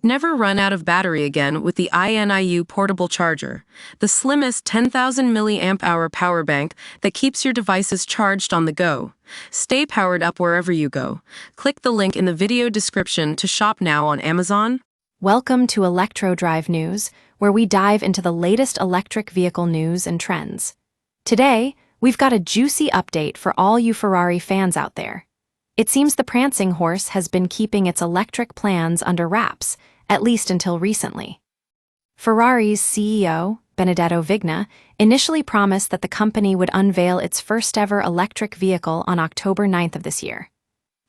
Never run out of battery again with the INIU portable charger, the slimmest 10,000 mAh power bank that keeps your devices charged on the go. Stay powered up wherever you go. Click the link in the video description to shop now on Amazon. Welcome to ElectroDrive News, where we dive into the latest electric vehicle news and trends. Today, we've got a juicy update for all you Ferrari fans out there. It seems the Prancing Horse has been keeping its electric plans under wraps, at least until recently. Ferrari's CEO, Benedetto Vigna, initially promised that the company would unveil its first-ever electric vehicle on October 9th of this year.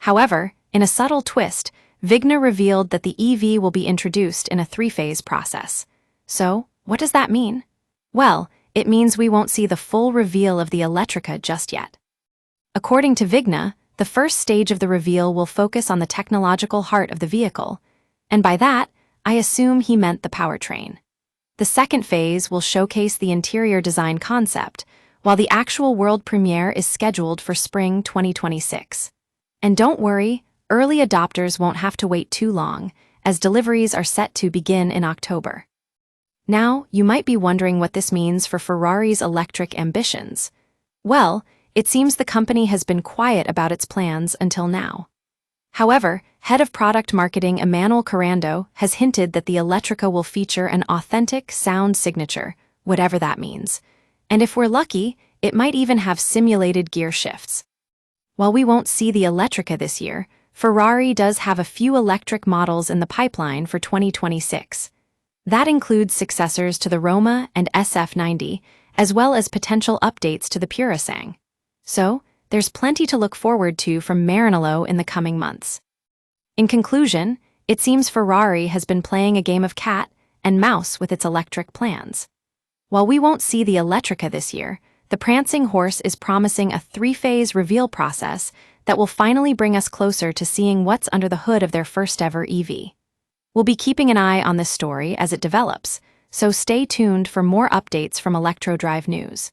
However, in a subtle twist, Vigna revealed that the EV will be introduced in a three-phase process. So, what does that mean? Well, it means we won't see the full reveal of the Electrica just yet. According to Vigna, the first stage of the reveal will focus on the technological heart of the vehicle, and by that, I assume he meant the powertrain. The second phase will showcase the interior design concept, while the actual world premiere is scheduled for spring 2026. And don't worry, early adopters won't have to wait too long, as deliveries are set to begin in October. Now, you might be wondering what this means for Ferrari's electric ambitions. Well, it seems the company has been quiet about its plans until now. However, head of product marketing Emmanuel Carando has hinted that the Electrica will feature an authentic sound signature, whatever that means. And if we're lucky, it might even have simulated gear shifts. While we won't see the Electrica this year, Ferrari does have a few electric models in the pipeline for 2026. That includes successors to the Roma and SF90, as well as potential updates to the Purasang. So, there's plenty to look forward to from Maranello in the coming months. In conclusion, it seems Ferrari has been playing a game of cat and mouse with its electric plans. While we won't see the Electrica this year, the Prancing Horse is promising a three-phase reveal process that will finally bring us closer to seeing what's under the hood of their first-ever EV. We'll be keeping an eye on this story as it develops, so stay tuned for more updates from ElectroDrive News.